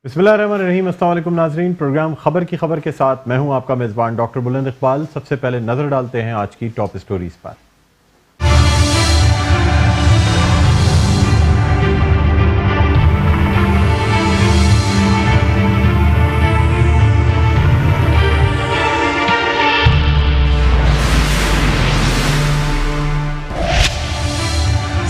बिस्मिल्लाहिर्रहमानिर्रहीम। अस्सलाम वालेकुम नाज़रीन, प्रोग्राम खबर की खबर के साथ मैं हूं आपका मेज़बान डॉक्टर बुलंद इकबाल। सबसे पहले नज़र डालते हैं आज की टॉप स्टोरीज पर।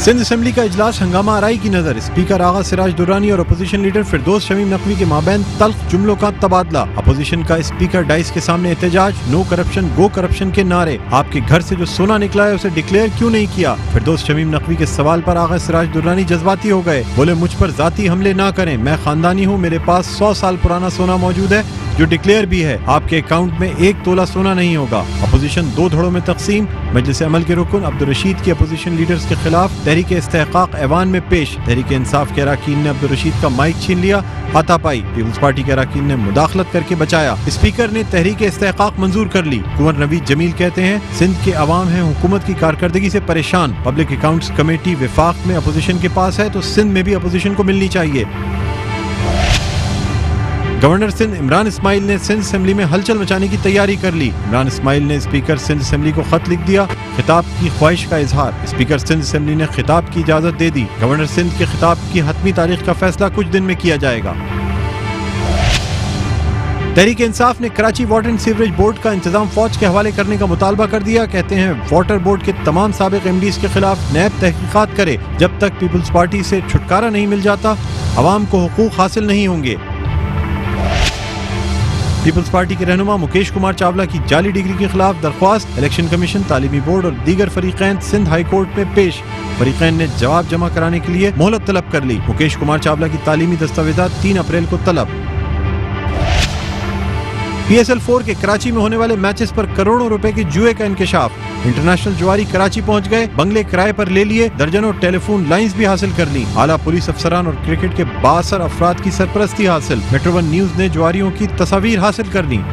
सिंध असेंबली का इजलास हंगामा आराई की नजर। स्पीकर आगा सिराज दुर्रानी और अपोजिशन लीडर फिरदौस शमीम नकवी के माबैन तल्ख जुमलों का तबादला। अपोजिशन का स्पीकर डाइस के सामने एहतजाज, नो करप्शन गो करप्शन के नारे। आपके घर से जो सोना निकला है उसे डिक्लेयर क्यों नहीं किया? फिरदौस शमीम नकवी के सवाल पर आगा सिराज दुर्रानी जज्बाती हो गए, बोले मुझ पर जाती हमले ना करें, मैं खानदानी हूँ, मेरे पास 100 साल पुराना सोना मौजूद है जो डिक्लेयर भी है। आपके अकाउंट में 1 तोला सोना नहीं होगा। अपोजिशन 2 धड़ों में तकसीम। मजलिस अमल के रुकन अब्दुल रशीद की अपोजिशन लीडर्स के खिलाफ तहरीक इस्तेहकाक ऐवान में पेश। तहरीक इंसाफ के अरकान ने अब्दुल रशीद का माइक छीन लिया, हाथापाई। पीपल्स पार्टी के अरकान ने मुदाखलत करके बचाया। स्पीकर ने तहरीक इस्तेहकाक मंजूर कर ली। कुंवर नवीद जमील कहते हैं सिंध के अवाम है हुकूमत की कारकर्दगी से परेशान। पब्लिक अकाउंट्स कमेटी विफाक में अपोजिशन के पास है तो सिंध में भी अपोजिशन को मिलनी चाहिए। गवर्नर सिंध इमरान इस्माइल ने सिंध असेंबली में हलचल मचाने की तैयारी कर ली। इमरान इस्माइल ने स्पीकर सिंध असेंबली को खत लिख दिया, खिताब की ख्वाहिश का इजहार। स्पीकर सिंध असेंबली ने खिताब की इजाजत दे दी। गवर्नर सिंध के खिताब की हतमी तारीख का फैसला कुछ दिन में किया जाएगा। तहरीक इंसाफ ने Karachi water and sewerage board का इंतजाम फौज के हवाले करने का मुतालबा कर दिया। कहते हैं वाटर बोर्ड के तमाम साबिक एमडीज के खिलाफ नैब तहकीकात करे। जब तक पीपल्स पार्टी से छुटकारा नहीं मिल जाता अवाम को हुकूक हासिल नहीं होंगे। पीपल्स पार्टी के रहनुमा मुकेश कुमार चावला की जाली डिग्री के खिलाफ दरख्वास्त। इलेक्शन कमीशन, तालीमी बोर्ड और दीगर फरीकैन सिंध हाई कोर्ट में पेश। फरीकैन ने जवाब जमा कराने के लिए मोहलत तलब कर ली। मुकेश कुमार चावला की तालीमी दस्तावेजात 3 अप्रैल को तलब। PSL 4 के कराची में होने वाले मैचेस पर करोड़ों रुपए के जुए का इंकशाफ। इंटरनेशनल जुआरी कराची पहुंच गए, बंगले किराए पर ले लिए, दर्जनों टेलीफोन लाइंस भी हासिल कर ली। आला पुलिस अफसरान और क्रिकेट के 62 अफराद की सरपरस्ती हासिल। मेट्रो 1 न्यूज ने जुआरियों की तस्वीर हासिल कर ली।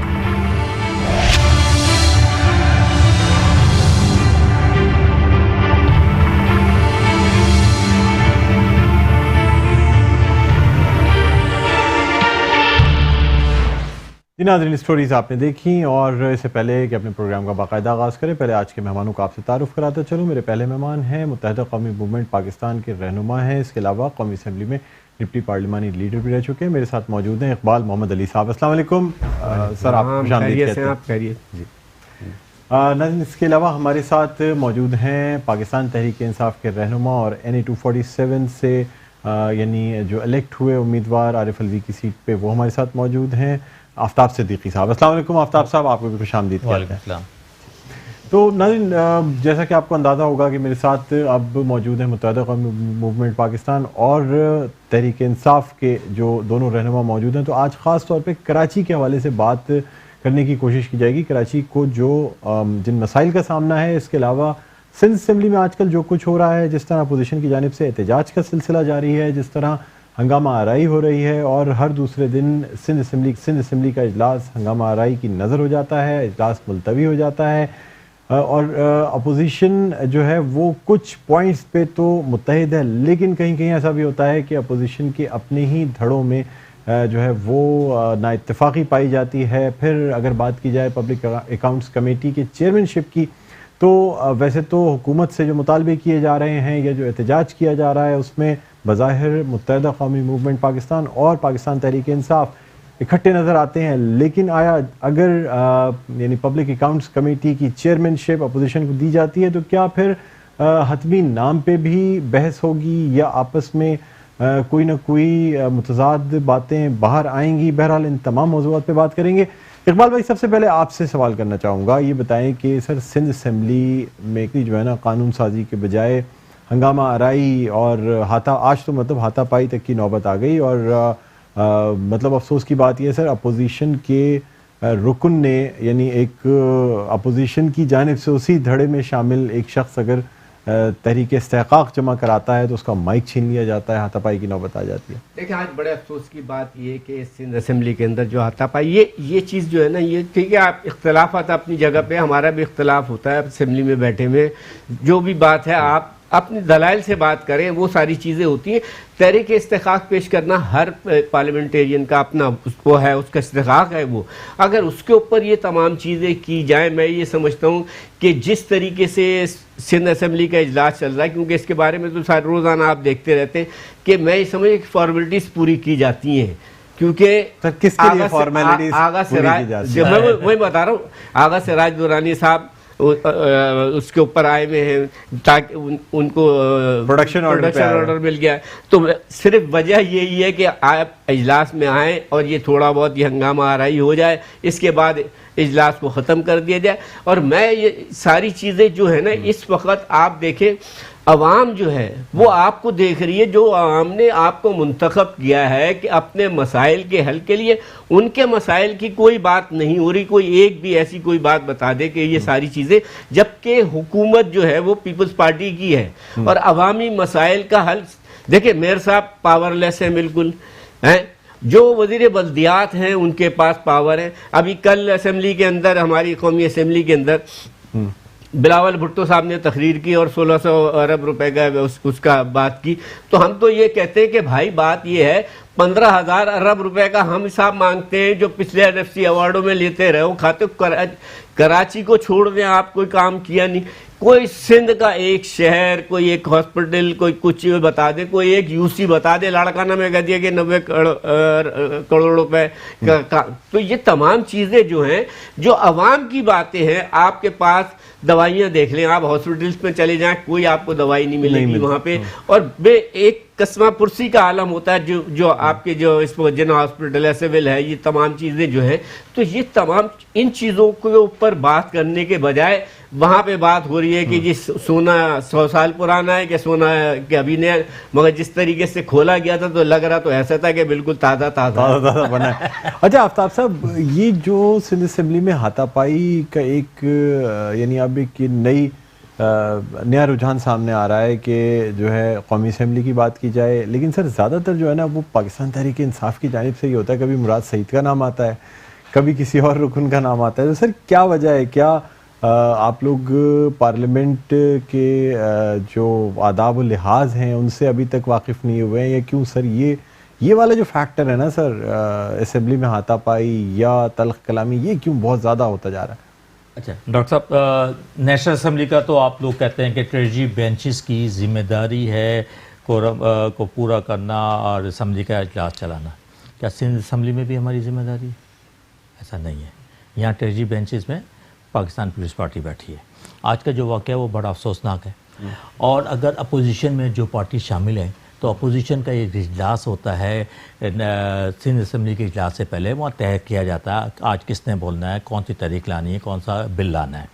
जी नाज़रीन, स्टोरीज आपने देखी और इससे पहले कि अपने प्रोग्राम का बाकायदा आगाज़ करें, पहले आज के मेहमानों को आपसे तारुफ कराता चलूँ। मेरे पहले मेहमान हैं मुत्तहिदा कौमी मूवमेंट पाकिस्तान के रहनुमा हैं। इसके अलावा कौमी असम्बली में डिप्टी पार्लिमानी लीडर भी रह चुके हैं। मेरे साथ मौजूद हैं इकबाल मोहम्मद अली साहब। अस्सलाम वालेकुम सर, आप खैरियत जी। नाज़रीन, इसके अलावा हमारे साथ मौजूद हैं पाकिस्तान तहरीक इंसाफ के रहनुमा और NA 247 से यानी जो इलेक्ट हुए उम्मीदवार आरिफ अलवी की सीट पे वो हमारे साथ मौजूद हैं आफ्ताब सिद्दीकी साहब। अस्सलाम वालेकुम आफ्ताब साहब, आपको भी खुशामदीद कहते हैं। तो नाज़रीन, जैसा कि आपको अंदाज़ा होगा कि मेरे साथ अब मौजूद है मुत्तहिदा कौमी मूवमेंट पाकिस्तान और तहरीक इंसाफ के जो दोनों रहनुमा मौजूद हैं। तो आज ख़ास तौर पे कराची के हवाले से बात करने की कोशिश की जाएगी। कराची को जो जिन मसाइल का सामना है, इसके अलावा सिंध असेंबली में आजकल जो कुछ हो रहा है, जिस तरह अपोजिशन की जानिब से एहतजाज का सिलसिला जारी है, जिस तरह हंगामा आराई हो रही है और हर दूसरे दिन सिंध असेंबली का इजलास हंगामा आराई की नज़र हो जाता है, इजलास मुलतवी हो जाता है और अपोजिशन जो है वो कुछ पॉइंट्स पे तो मुत्तहिद है, लेकिन कहीं कहीं ऐसा भी होता है कि अपोजिशन के अपने ही धड़ों में जो है वो नाइत्तेफाकी पाई जाती है। फिर अगर बात की जाए पब्लिक अकाउंट्स कमेटी के चेयरमैनशिप की, तो वैसे तो हुकूमत से जो मुतालबे किए जा रहे हैं या जो एहतजाज किया जा रहा है उसमें बज़ाहिर मुत्तहिदा कौमी मूवमेंट पाकिस्तान और पाकिस्तान तहरीक इंसाफ इकट्ठे नज़र आते हैं, लेकिन आया अगर यानी पब्लिक अकाउंट्स कमेटी की चेयरमैनशिप अपोजिशन को दी जाती है तो क्या फिर हतमी नाम पे भी बहस होगी या आपस में कोई ना कोई मुतज़ाद बातें बाहर आएंगी? बहरहाल इन तमाम मौज़ूआत पे बात करेंगे। इकबाल भाई, सबसे पहले आपसे सवाल करना चाहूँगा, ये बताएं कि सर सिंध असेंबली में जो है ना कानून साजी के बजाय हंगामा आराई और आज तो मतलब हाथापाई तक की नौबत आ गई और मतलब अफसोस की बात यह सर अपोजिशन के रुकन ने यानी एक अपोजिशन की जानिब से उसी धड़े में शामिल एक शख्स अगर तहरीक इस्तेहकाक जमा कराता है तो उसका माइक छीन लिया जाता है, हाथापाई की नौबत आ जाती है। देखिए, आज बड़े अफसोस की बात ये कि सिंध असेंबली के अंदर जो हाथापाई ये चीज़ जो है ना, ये ठीक है, आप इख्तलाफ आता अपनी जगह पे, हमारा भी इख्तलाफ होता है असेंबली में बैठे में, जो भी बात है आप अपनी दलाइल से बात करें, वो सारी चीज़ें होती हैं। तहरीक इस्तिकाक पेश करना हर पार्लियामेंटेरियन का अपना वो है, उसका इस्तिकाक है वो। अगर उसके ऊपर ये तमाम चीज़ें की जाए, मैं ये समझता हूँ कि जिस तरीके से सिंध असम्बली का इजलास चल रहा है, क्योंकि इसके बारे में तो सारे रोज़ाना आप देखते रहते हैं कि मैं ये समझ फॉर्मेलिटीज़ पूरी की जाती हैं, क्योंकि आगा से मैं वही बता रहा हूँ, आगा से राज दुरानी साहब उसके ऊपर आए हुए हैं ताकि उनको प्रोडक्शन ऑर्डर मिल गया। तो सिर्फ वजह यही है कि आप इजलास में आए और ये थोड़ा बहुत ये हंगामा आराई हो जाए, इसके बाद इजलास को ख़त्म कर दिया जाए। और मैं ये सारी चीज़ें जो है ना, इस वक्त आप देखें अवाम जो है वो आपको देख रही है, जो अवाम ने आपको मुंतखब किया है कि अपने मसाइल के हल के लिए, उनके मसाइल की कोई बात नहीं हो रही। कोई एक भी ऐसी कोई बात बता दे कि ये सारी चीज़ें, जबकि हुकूमत जो है वो पीपल्स पार्टी की है और अवामी मसाइल का हल। देखिए मेयर साहब पावरलेस हैं, बिल्कुल हैं। जो वज़ीर बल्दियात हैं उनके पास पावर है। अभी कल असम्बली के अंदर, हमारी कौमी असम्बली के अंदर बिलावल भुट्टो साहब ने तकरीर की और 1600 अरब रुपए का उसका बात की। तो हम तो ये कहते हैं कि भाई बात ये है, 15,000 अरब रुपए का हम हिसाब मांगते हैं जो पिछले NFC अवार्डों में लेते रहे हो, खाते कराची को छोड़ दें, आप कोई काम किया नहीं। कोई सिंध का एक शहर, कोई एक हॉस्पिटल, कोई कुछ बता दे, कोई एक UC बता दे, लाड़काना में कह दिया कि 90 करोड़ रुपए का। तो ये तमाम चीज़ें जो हैं, जो अवाम की बातें हैं, आपके पास दवाइयाँ देख लें, आप हॉस्पिटल्स में चले जाएं, कोई आपको दवाई नहीं मिलेगी वहाँ पे। और एक कस्मा पुरसी का आलम होता है जो आपके जो इस जिन हॉस्पिटल है, सिविल है, ये तमाम चीज़ें जो हैं। तो ये तमाम इन चीज़ों के ऊपर बात करने के बजाय वहाँ पे बात हो रही है कि जी सोना 100 साल पुराना है कि सोना के अभी नया। मगर जिस तरीके से खोला गया था तो लग रहा तो ऐसा था कि बिल्कुल ताज़ा बना है। अच्छा आफ्ताब साहब, ये जो सिंध असेंबली में हाथापाई का एक यानी अब एक नई नया रुझान सामने आ रहा है कि जो है कौमी असेंबली की बात की जाए, लेकिन सर ज़्यादातर जो है ना वो पाकिस्तान तहरीक इंसाफ की जानिब से ही होता है। कभी मुराद सईद का नाम आता है, कभी किसी और रुकन का नाम आता है। तो सर क्या वजह है? क्या आप लोग पार्लियामेंट के जो आदाब व लिहाज हैं उनसे अभी तक वाकिफ़ नहीं हुए हैं, या क्यों सर ये वाला जो फैक्टर है ना सर, असेंबली में हाथापाई या तल्ख कलामी, ये क्यों बहुत ज़्यादा होता जा रहा है? अच्छा डॉक्टर साहब, नेशनल असेंबली का तो आप लोग कहते हैं कि ट्रेजरी बेंचेस की जिम्मेदारी है कोरम को पूरा करना और असेंबली का इजलास चलाना। क्या सिंध असेंबली में भी हमारी जिम्मेदारी है? ऐसा नहीं है। यहाँ ट्रेजरी बेंचेस में पाकिस्तान पीपल्स पार्टी बैठी है। आज का जो वाक़या है वो बड़ा अफसोसनाक है। और अगर अपोजिशन में जो पार्टी शामिल है तो अपोजिशन का एक इजलास होता है सिंध असेंबली के इजलास से पहले, वहाँ तय किया जाता है आज किसने बोलना है, कौन सी तारीख लानी है, कौन सा बिल लाना है।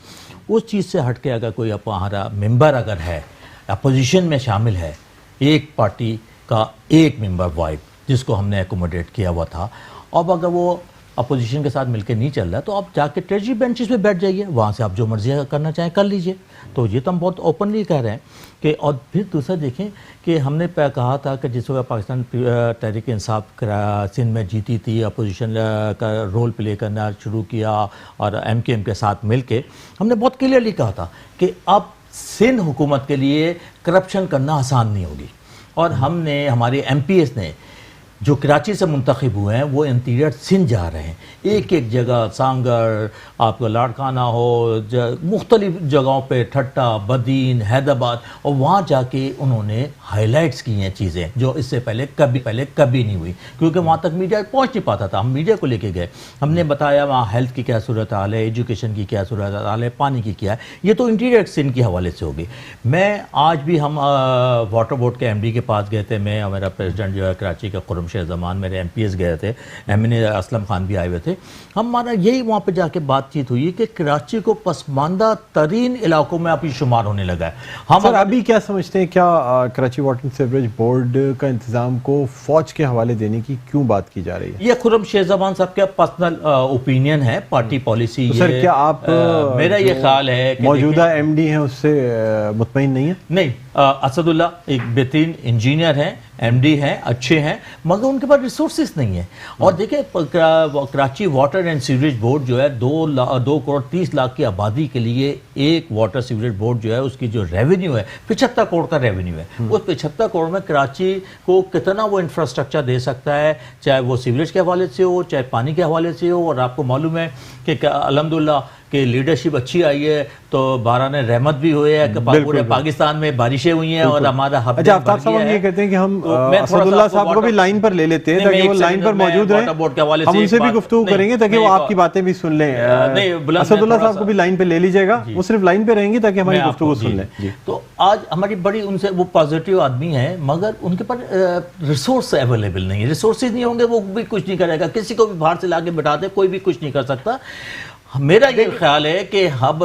उस चीज़ से हट के अगर कोई हमारा मेंबर अगर है अपोजिशन में शामिल है, एक पार्टी का एक मेंबर वाइफ जिसको हमने एकोमोडेट किया हुआ था, अब अगर वो अपोजिशन के साथ मिलकर नहीं चल रहा है तो आप जाके ट्रेजरी बेंचेस पे बैठ जाइए, वहाँ से आप जो मर्जी करना चाहें कर लीजिए। तो ये तो हम बहुत ओपनली कह रहे हैं कि। और फिर दूसरा देखें कि हमने कहा था कि जिस वक्त पाकिस्तान तहरीक इंसाफ सिंध में जीती थी, अपोजिशन का रोल प्ले करना शुरू किया और MKM के साथ मिल के हमने बहुत क्लियरली कहा था कि अब सिंध हुकूमत के लिए करप्शन करना आसान नहीं होगी। और हमने हमारे MPs ने जो कराची से मुंतखब हुए हैं वो इंटीरियर सिंध जा रहे हैं, एक एक जगह सांगर, आपको लाड़काना हो, मुख्तलिफ जगहों पे ठट्टा, बदीन, हैदराबाद, और वहाँ जाके उन्होंने हाईलाइट्स की हैं चीज़ें जो इससे पहले कभी नहीं हुई, क्योंकि वहाँ तक मीडिया पहुँच नहीं पाता था। हम मीडिया को लेके गए, हमने बताया वहाँ हेल्थ की क्या सूरत हाल है, एजुकेशन की क्या सूरत हाल है, पानी की क्या है। ये तो इंटीरियर सिंध के हवाले से होगी। मैं आज भी हम वाटर बोर्ड के MD के पास गए थे, मैं और मेरा प्रेसिडेंट जो है कराची का खुर्रम शेख ज़मान, मेरे MPs गए थे, MNA असलम खान भी आए हुए थे। हमारा यही वहाँ पे जाके बातचीत हुई कि कराची को पसमानदा तरीन इलाकों में अभी शुमार होने लगा है। हम सर अभी क्या समझते हैं, क्या Karachi water and sewerage board का इंतजाम को फौज के हवाले देने की क्यों बात की जा रही है? ये खुर्रम शेख ज़मान साहब का पर्सनल ओपिनियन है, पार्टी पॉलिसी। तो सर क्या आप मेरा ये ख्याल है कि मौजूदा MD हैं उससे मुतमईन नहीं है? नहीं, असदुल्ला एक बेहतरीन इंजीनियर हैं, एमडी हैं, अच्छे हैं, मगर उनके पास रिसोर्सेज नहीं है। और देखिए Karachi water and sewerage board जो है 2 करोड़ 30 लाख की आबादी के लिए एक वाटर सीवरेज बोर्ड जो है उसकी जो रेवेन्यू है 75 करोड़ का रेवेन्यू है। उस 75 करोड़ में कराची को कितना वो इंफ्रास्ट्रक्चर दे सकता है, चाहे वो सीवरेज के हवाले से हो, चाहे पानी के हवाले से हो। और आपको मालूम है कि अल्हम्दुलिल्लाह कि लीडरशिप अच्छी आई है तो बारान रहमत भी हुए है, पूरे पाकिस्तान में बारिशें हुई हैं और हमारा हब। अच्छा आफ्ताब साहब, हम ये कहते हैं कि हम असदुल्ला साहब को भी लाइन पर ले लेते हैं ताकि वो लाइन पर मौजूद रहें, हम उनसे भी गुफ्तगू करेंगे ताकि वो आपकी बातें भी सुन लें। असदुल्ला साहब को भी लाइन पे ले लीजिएगा, वो सिर्फ लाइन पे रहेंगे ताकि हमारी गुफ्तगू सुन लें। तो आज हमारी बड़ी उनसे, वो पॉजिटिव आदमी है मगर उनके पास रिसोर्स अवेलेबल नहीं है। रिसोर्सेज नहीं होंगे वो भी कुछ नहीं करेगा, किसी को भी बाहर से लाके बैठा दे कोई भी कुछ नहीं कर सकता। मेरा ये ख्याल है कि अब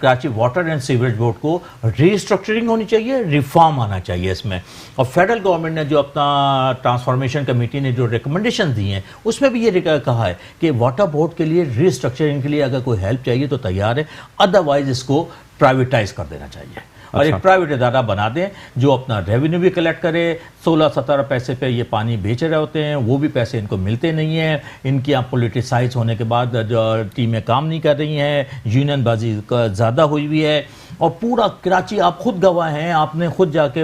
Karachi water and sewerage board को रीस्ट्रक्चरिंग होनी चाहिए, रिफॉर्म आना चाहिए इसमें। और फेडरल गवर्नमेंट ने जो अपना ट्रांसफॉर्मेशन कमेटी ने जो रिकमेंडेशन दी हैं उसमें भी ये कहा है कि वाटर बोर्ड के लिए रीस्ट्रक्चरिंग के लिए अगर कोई हेल्प चाहिए तो तैयार है, अदरवाइज इसको प्राइवेटाइज कर देना चाहिए और एक प्राइवेट इदारा बना दें जो अपना रेवेन्यू भी कलेक्ट करे। 16-17 पैसे पे ये पानी बेच रहे होते हैं, वो भी पैसे इनको मिलते नहीं हैं। इनकी यहाँ पोलिटिसाइज होने के बाद जो टीमें काम नहीं कर रही हैं, यूनियन बाजी ज़्यादा हुई हुई है। और पूरा कराची आप खुद गवाह हैं, आपने खुद जाके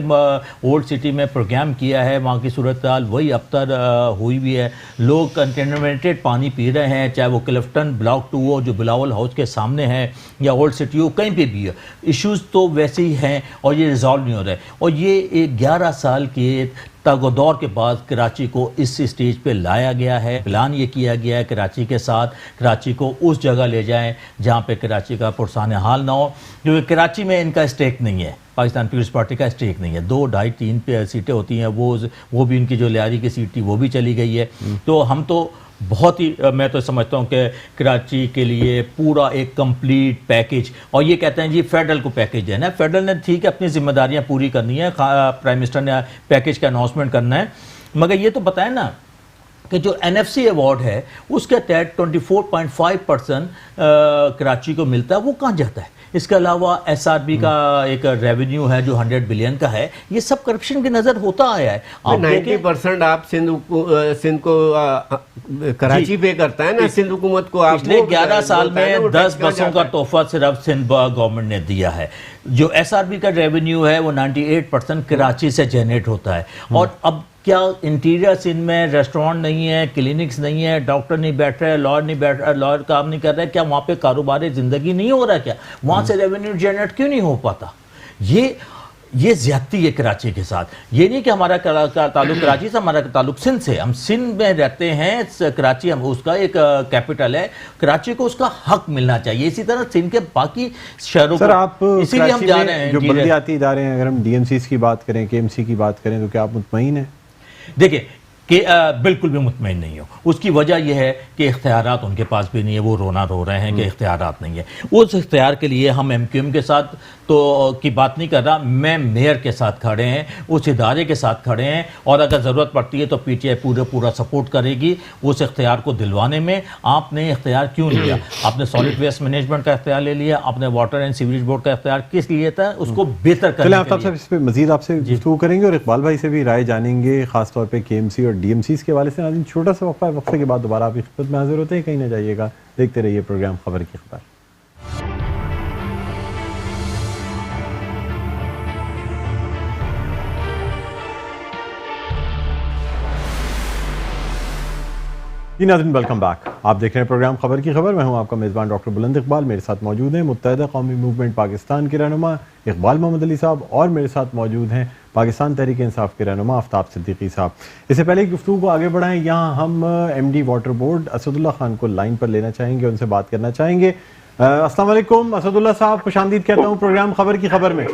ओल्ड सिटी में प्रोग्राम किया है, वहाँ की सूरत हाल वही अबतर हुई भी है। लोग कंटेमिनेटेड पानी पी रहे हैं, चाहे वो क्लिफ्टन ब्लॉक 2 हो जो बिलावल हाउस के सामने है या ओल्ड सिटी हो, कहीं पे भी है। इश्यूज़ तो वैसे ही हैं और ये रिजॉल्व नहीं हो रहे। और ये एक 11 साल के तगदौर के बाद कराची को इस स्टेज पे लाया गया है। प्लान ये किया गया है कराची के साथ, कराची को उस जगह ले जाएं जहाँ पे कराची का पुरसान हाल ना हो, क्योंकि कराची में इनका स्टेक नहीं है, पाकिस्तान पीपल्स पार्टी का स्टेक नहीं है। 2, 2.5, 3 पे सीटें होती हैं, वो भी उनकी जो लियारी की सीट थी वो भी चली गई है। तो हम तो बहुत ही, मैं तो समझता हूँ कि कराची के लिए पूरा एक कंप्लीट पैकेज, और ये कहते हैं जी फेडरल को पैकेज देना है। फेडरल ने ठीक है अपनी जिम्मेदारियाँ पूरी करनी है, प्राइम मिनिस्टर ने पैकेज का अनाउंसमेंट करना है, मगर ये तो बताएं ना कि जो NFC अवार्ड है उसके तहत 24.5% कराची को मिलता है, वो कहाँ जाता है? इसके अलावा SRB का एक रेवेन्यू है जो 100 बिलियन का है। ये सब करप्शन की नजर होता आया है। 90% आप सिंध को कराची पे करता है ना, सिंध हुकूमत को। आप पिछले 11 साल में 10 बसों का तोहफा सिर्फ सिंध गवर्नमेंट ने दिया है। जो SRB का रेवेन्यू है वो 98% कराची से जनरेट होता है। और अब क्या इंटीरियर सिंध में रेस्टोरेंट नहीं है, क्लिनिक्स नहीं है, डॉक्टर नहीं बैठ रहे, लॉयर नहीं बैठ रहा, लॉयर काम नहीं कर रहे, क्या वहाँ पे कारोबार ज़िंदगी नहीं हो रहा? क्या वहाँ से रेवेन्यू जनरेट क्यों नहीं हो पाता? ये ज्यादती है कराची के साथ। ये नहीं कि हमारा ताल्लुक कराची से, हमारा ताल्लुक सिंध से। हम सिंध में रहते हैं, कराची हम उसका एक कैपिटल है, कराची को उसका हक मिलना चाहिए। इसी तरह सिंध के बाकी शहरों सर, आप इसीलिए हम जा रहे हैं। जो बल्दियाती इदारे हैं, अगर हम DMCs की बात करें, KMC की बात करें, तो क्या आप मुतमईन हैं? देखिए कि बिल्कुल भी मुतमईन नहीं हो। उसकी वजह यह है कि इख्तियारात उनके पास भी नहीं है, वो रोना रो रहे हैं कि इख्तियारात नहीं है। उस इख्तियार के लिए हम MQM के साथ तो की बात नहीं कर रहा, मैं मेयर के साथ खड़े हैं, उस इदारे के साथ खड़े हैं, और अगर ज़रूरत पड़ती है तो PTI पूरा सपोर्ट करेगी उस इख्तियार को दिलवाने में। आपने इख्तियार क्यों लिया? आपने सॉलिड वेस्ट मैनेजमेंट का इख्तियार ले लिया, आपने वाटर एंड सीवरेज बोर्ड का इख्तियार किस लिए था? उसको बेहतर करने के लिए। इस पर मजीद आपसे गुफ्तगू करेंगे और इकबाल भाई से भी राय जानेंगे, खासतौर पर KMC और DMCs के हवाले से। नाज़रीन, छोटा सा वक्फे के बाद दोबारा आपकी खिदमत में हाजिर होते हैं, कहीं ना जाइएगा, देखते रहिए प्रोग्राम खबर की खबर। जी नाज़रीन, वेलकम बैक। आप देख रहे हैं प्रोग्राम खबर की खबर। मैं हूं आपका मेज़बान डॉक्टर बुलंद इकबाल। मेरे साथ मौजूद हैं मुत्तहिदा कौमी मूवमेंट पाकिस्तान के रहनुमा इकबाल मोहम्मद अली साहब, और मेरे साथ मौजूद हैं पाकिस्तान तहरीक इंसाफ के रहनुमा आफ्ताब सिद्दीकी साहब। इससे पहले गुफ्तगू को आगे बढ़ाएं, यहाँ हम MD water board Asadullah Khan को लाइन पर लेना चाहेंगे, उनसे बात करना चाहेंगे। अस्सलाम वालेकुम असदुल्ला साहब, खुशामदीद कहता हूँ प्रोग्राम खबर की खबर में।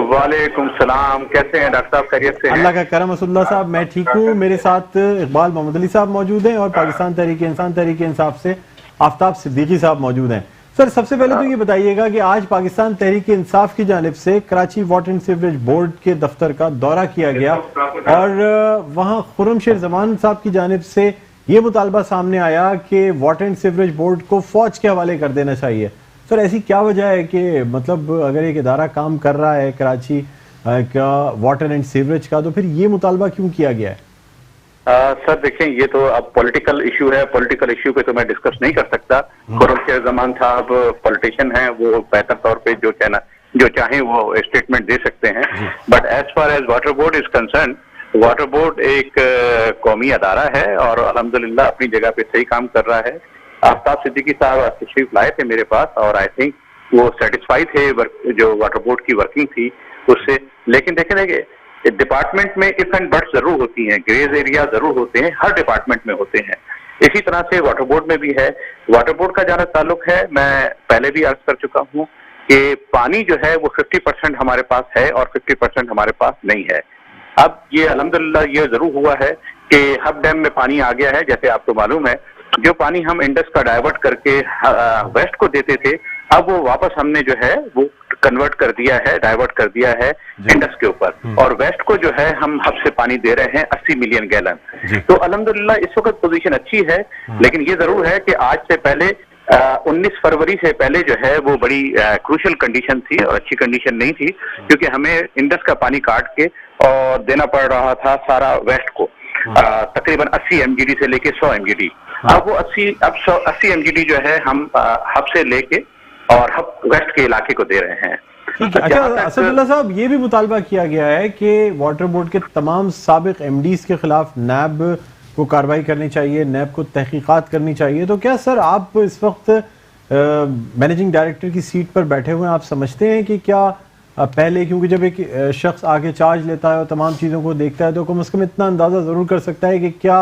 वालेकुम सलाम, कैसे हैं डॉक्टर साहब? खैरियत से हैं? अल्लाह का करम असदुल्ला साहब, मैं ठीक हूँ। मेरे साथ इकबाल मोहम्मद अली साहब मौजूद हैं और पाकिस्तान तहरीक इंसाफ से आफ्ताब सिद्दीकी साहब मौजूद हैं। सर, सबसे पहले तो ये बताइएगा कि आज पाकिस्तान तहरीक इंसाफ की जानिब से Karachi water and sewerage board के दफ्तर का दौरा किया गया और वहाँ खुर्रमशेर जमान साहब की जानिब से ये मुतालबा सामने आया कि वाटर एंड सीवरेज बोर्ड को फौज के हवाले कर देना चाहिए। सर, ऐसी क्या वजह है कि मतलब अगर एक इदारा काम कर रहा है कराची, क्या वाटर एंड सीवरेज का, तो फिर ये मुतालबा क्यों किया गया है? सर देखें, ये तो अब पॉलिटिकल इशू है, पॉलिटिकल इशू पे तो मैं डिस्कस नहीं कर सकता। खुर्शीद जमान साहब पॉलिटिशियन हैं, वो बेहतर तौर पे जो चाहें वो स्टेटमेंट दे सकते हैं। But as far as water board is concern, water board एक कौमी अदारा है और अल्हम्दुलिल्लाह अपनी जगह पे सही काम कर रहा है। आफ्ताब सिद्दीकी साहब तशरीफ लाए थे मेरे पास और आई थिंक वो सेटिस्फाई थे जो वाटर बोर्ड की वर्किंग थी उससे। लेकिन देखें ना कि डिपार्टमेंट में इफ एंड बट्स जरूर होती हैं, ग्रेज एरिया जरूर होते हैं, हर डिपार्टमेंट में होते हैं। इसी तरह से वाटर बोर्ड में भी है। वाटर बोर्ड का जहां ताल्लुक है, मैं पहले भी अर्ज कर चुका हूं कि पानी जो है वो 50% हमारे पास है और 50% हमारे पास नहीं है। अब ये अल्हम्दुलिल्लाह ये जरूर हुआ है कि हब डैम में पानी आ गया है। जैसे आपको मालूम है, जो पानी हम इंडस का डाइवर्ट करके वेस्ट को देते थे, अब वो वापस हमने जो है वो कन्वर्ट कर दिया है, डाइवर्ट कर दिया है इंडस के ऊपर, और वेस्ट को जो है हम हब से पानी दे रहे हैं 80 मिलियन गैलन। तो अल्हम्दुलिल्लाह इस वक्त पोजीशन अच्छी है। लेकिन ये जरूर है कि आज से पहले 19 फरवरी से पहले जो है वो बड़ी क्रूशियल कंडीशन थी और अच्छी कंडीशन नहीं थी, क्योंकि हमें इंडस का पानी काट के और देना पड़ रहा था सारा वेस्ट को, तकरीबन 80 MGD से लेके 100 MGD। अब वो 80 MGD जो है हम हब से लेके और हब वेस्ट के इलाके को दे रहे हैं। ठीक है। अच्छा असदुल्ला साहब, ये भी मुतालबा किया गया है कि वाटर बोर्ड के तमाम साबिक MDs के खिलाफ नैब को कार्रवाई करनी चाहिए, नैब को तहकीकात करनी चाहिए। तो क्या सर आप इस वक्त मैनेजिंग डायरेक्टर की सीट पर बैठे हुए हैं, आप समझते हैं कि क्या पहले, क्योंकि जब एक शख्स आके चार्ज लेता है और तमाम चीज़ों को देखता है तो कम से कम इतना अंदाज़ा ज़रूर कर सकता है कि क्या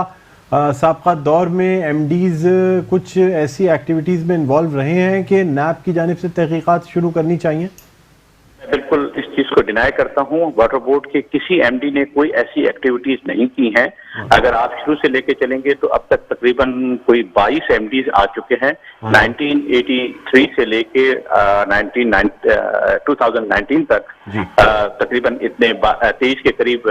साबका दौर में MDs कुछ ऐसी एक्टिविटीज़ में इन्वॉल्व रहे हैं कि नैब की जानिब से तहकीकात शुरू करनी चाहिए? मैं बिल्कुल इस चीज को डिनाई करता हूं। वाटर बोर्ड के किसी MD ने कोई ऐसी एक्टिविटीज नहीं की हैं। अगर आप शुरू से लेके चलेंगे तो अब तक तकरीबन कोई 22 MDs आ चुके हैं। 1983 से लेके 2019 तक तकरीबन इतने 23 के करीब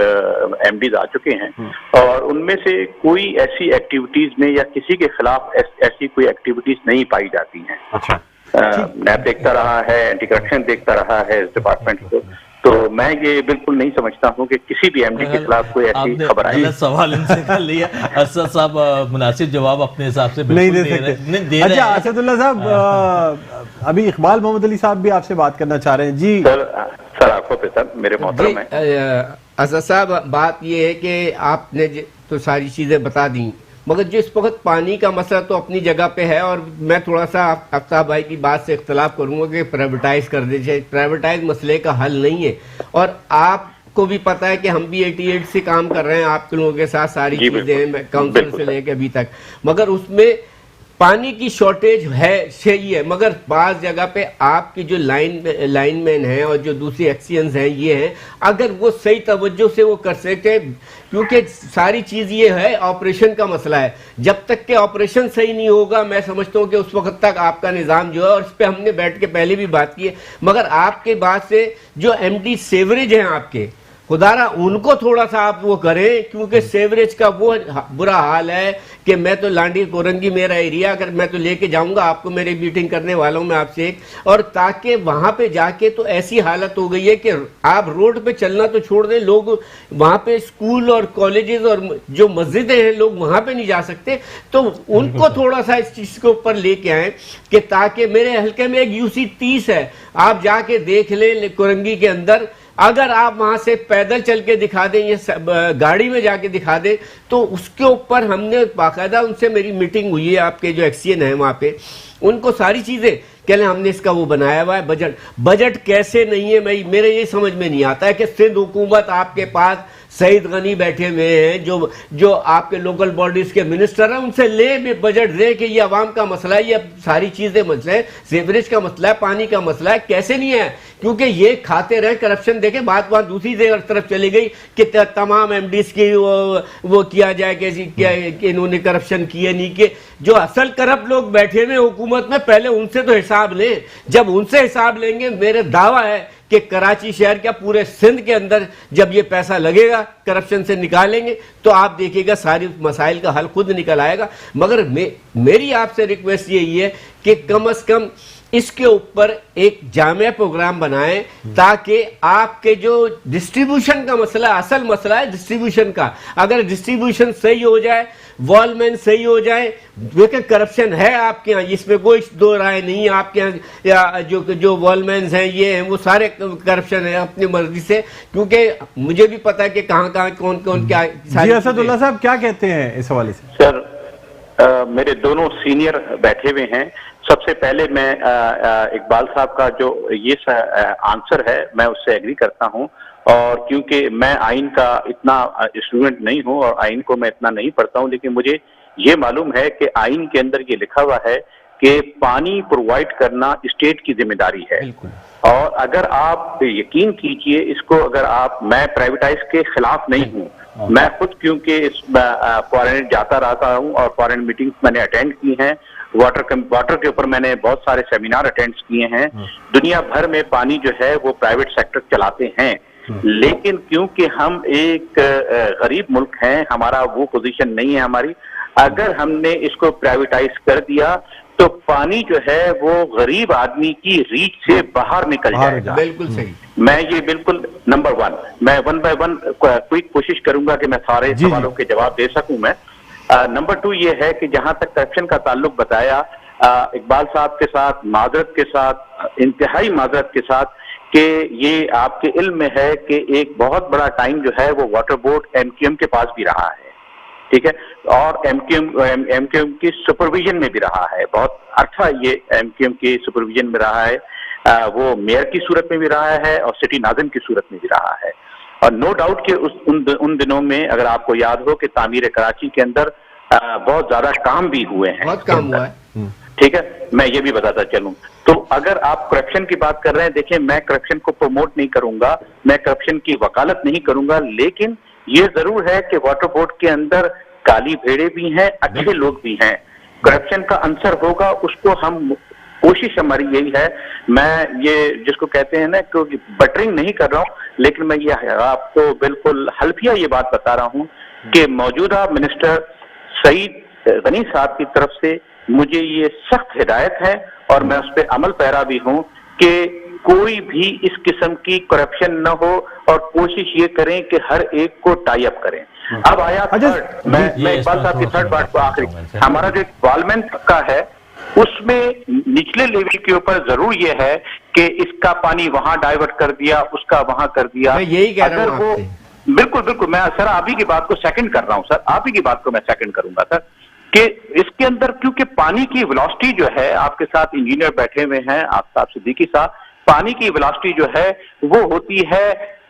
MDs आ चुके हैं, और उनमें से कोई ऐसी एक्टिविटीज में या किसी के खिलाफ ऐसी कोई एक्टिविटीज नहीं पाई जाती हैं। अच्छा, नैब देखता रहा है, एंटी करप्शन देखता रहा है इस डिपार्टमेंट को, तो मैं ये बिल्कुल नहीं समझता हूँ कि किसी भी MD के खिलाफ कोई ऐसी खबर आई। सवाल इनसे कर लिया। असद साहब मुनासिब जवाब अपने हिसाब से नहीं दे सकते। अच्छा असदुल्ला साहब, अभी इकबाल मोहम्मद अली साहब भी आपसे बात करना चाह रहे हैं। जी सर आंखों पे सर, मेरे मोहतरम है। असद साहब, बात ये है कि आपने तो सारी चीजें बता दी, मगर जो इस वक्त पानी का मसला तो अपनी जगह पे है, और मैं थोड़ा सा आफ्ताब भाई की बात से इख्तलाफ करूंगा कि प्राइवेटाइज कर दीजिए। प्राइवेटाइज मसले का हल नहीं है, और आपको भी पता है कि हम भी 88 से काम कर रहे हैं आपके लोगों के साथ, सारी चीजें काउंसिल से लेके अभी तक, मगर उसमें पानी की शॉर्टेज है, सही है। मगर बाज़ जगह पे आपकी जो लाइनमैन हैं और जो दूसरी एक्सियंस हैं, ये हैं, अगर वो सही तवज्जो से वो कर सकते हैं, क्योंकि सारी चीज़ ये है ऑपरेशन का मसला है। जब तक के ऑपरेशन सही नहीं होगा, मैं समझता हूँ कि उस वक्त तक आपका निज़ाम जो है, और इस पर हमने बैठ के पहले भी बात की है, मगर आपके बात से जो MD सेवरेज हैं आपके, खुदारा उनको थोड़ा सा आप वो करें, क्योंकि सेवरेज का वो बुरा हाल है कि मैं तो लांडी कोरंगी मेरा एरिया, अगर मैं तो लेके जाऊंगा आपको, मेरी मीटिंग करने वाला हूं मैं आपसे एक, और ताकि वहां पे जाके तो ऐसी हालत हो गई है कि आप रोड पे चलना तो छोड़ दें, लोग वहां पे स्कूल और कॉलेजेस और जो मस्जिदें हैं लोग वहां पे नहीं जा सकते। तो उनको थोड़ा सा इस चीज के ऊपर लेके आए कि ताकि मेरे हल्के में एक UC 30 है, आप जाके देख ले कोरंगी के अंदर, अगर आप वहां से पैदल चल के दिखा दें या गाड़ी में जाके दिखा दें, तो उसके ऊपर हमने बाकायदा उनसे मेरी मीटिंग हुई है, आपके जो एक्सियन है वहां पे, उनको सारी चीजें कहले हमने इसका वो बनाया हुआ है। बजट कैसे नहीं है, मेरे ये समझ में नहीं आता है कि सिंध हुकूमत आपके पास सईद गनी बैठे हुए हैं, जो आपके लोकल बॉडीज के मिनिस्टर हैं, उनसे ले बजट दे कि ये अवाम का मसला है, ये सारी चीजें मसला है, सीवरेज का मसला है, पानी का मसला है, कैसे नहीं है, क्योंकि ये खाते रहे करप्शन। देखे बात दूसरी तरफ चली गई कि तमाम MDs की वो किया जाए कि इन्होंने करप्शन किए नहीं किए। जो असल करप्ट लोग बैठे हुए हुकूमत में, पहले उनसे तो हिसाब लें। जब उनसे हिसाब लेंगे, मेरे दावा है कि कराची शहर क्या पूरे सिंध के अंदर जब ये पैसा लगेगा करप्शन से निकालेंगे, तो आप देखिएगा सारी मसाइल का हल खुद निकल आएगा। मगर मेरी आपसे रिक्वेस्ट यही है कि कम से कम इसके ऊपर एक जामिया प्रोग्राम बनाएं ताकि आपके जो डिस्ट्रीब्यूशन का मसला, असल मसला है डिस्ट्रीब्यूशन का, अगर डिस्ट्रीब्यूशन सही हो जाए, वॉलमैन सही हो जाए, देखिए करप्शन है आपके यहाँ, इसमें कोई दो राय नहीं है। आपके यहाँ या जो वॉलमैन हैं ये हैं वो सारे करप्शन है अपनी मर्जी से, क्योंकि मुझे भी पता है कि कहाँ कहाँ कौन कौन क्या। जी असदुल्ला साहब क्या कहते हैं इस हवाले से? सर मेरे दोनों सीनियर बैठे हुए हैं। सबसे पहले मैं इकबाल साहब का जो ये आंसर है मैं उससे एग्री करता हूं, और क्योंकि मैं आइन का इतना स्टूडेंट नहीं हूं और आइन को मैं इतना नहीं पढ़ता हूं, लेकिन मुझे ये मालूम है कि आइन के अंदर ये लिखा हुआ है कि पानी प्रोवाइड करना स्टेट की जिम्मेदारी है। और अगर आप यकीन कीजिए इसको, अगर आप, मैं प्राइवेटाइज के खिलाफ नहीं हूँ, मैं खुद क्योंकि फॉरेन जाता रहता हूँ और फॉरेन मीटिंग्स मैंने अटेंड की हैं, वाटर के ऊपर मैंने बहुत सारे सेमिनार अटेंड किए हैं। दुनिया भर में पानी जो है वो प्राइवेट सेक्टर चलाते हैं, लेकिन क्योंकि हम एक गरीब मुल्क हैं, हमारा वो पोजीशन नहीं है हमारी, अगर हमने इसको प्राइवेटाइज कर दिया तो पानी जो है वो गरीब आदमी की रीच से बाहर निकल जाएगा। बिल्कुल सही। मैं ये बिल्कुल नंबर वन, मैं वन बाय वन क्विक कोशिश करूंगा कि मैं सारे सवालों के जवाब दे सकूं मैं। नंबर टू ये है कि जहां तक करप्शन का ताल्लुक बताया इकबाल साहब के साथ, माजरत के साथ, इंतहाई माजरत के साथ, कि ये आपके इल्म में है कि एक बहुत बड़ा टाइम जो है वो वाटर बोर्ड एमक्यूएम के पास भी रहा है, ठीक है, और एमक्यूएम की सुपरविजन में भी रहा है, बहुत अच्छा ये एमक्यूएम की सुपरविजन में रहा है, वो मेयर की सूरत में भी रहा है और सिटी नाज़िम की सूरत में भी रहा है। और नो डाउट कि उन दिनों में अगर आपको याद हो कि तामीर कराची के अंदर बहुत ज्यादा काम भी हुए हैं, बहुत काम हुआ है, ठीक है, मैं ये भी बताता चलूं। तो अगर आप करप्शन की बात कर रहे हैं, देखिए मैं करप्शन को प्रमोट नहीं करूंगा, मैं करप्शन की वकालत नहीं करूंगा, लेकिन ये जरूर है कि वाटर बोर्ड के अंदर काली भेड़े भी हैं, अच्छे लोग भी हैं। करप्शन का आंसर होगा, उसको हम, कोशिश हमारी यही है, मैं ये जिसको कहते हैं ना, क्योंकि बटरिंग नहीं कर रहा हूं, लेकिन मैं ये आपको बिल्कुल हल्फिया ये बात बता रहा हूं कि मौजूदा मिनिस्टर सईद गनी साहब की तरफ से मुझे ये सख्त हिदायत है और मैं उस पर अमल पैरा भी हूं कि कोई भी इस किस्म की करप्शन न हो और कोशिश ये करें कि हर एक को टाई अप करें। अब आया थर्ड, मैं इकबाल साहब की थर्ड बात को आखिरी, हमारा जो इन्वॉल्वमेंट का है उसमें निचले लेवल के ऊपर जरूर ये है कि इसका पानी वहां डाइवर्ट कर दिया, उसका वहां कर दिया। मैं यही कह रहा हूं आपसे। बिल्कुल बिल्कुल, मैं सर आप ही की बात को सेकंड कर रहा हूं सर, आप ही की बात को मैं सेकंड करूंगा सर, कि इसके अंदर क्योंकि पानी की वेलोसिटी जो है, आपके साथ इंजीनियर बैठे हुए हैं, आफ्ताब सिद्दीकी साहब, पानी की वेलोसिटी जो है वो होती है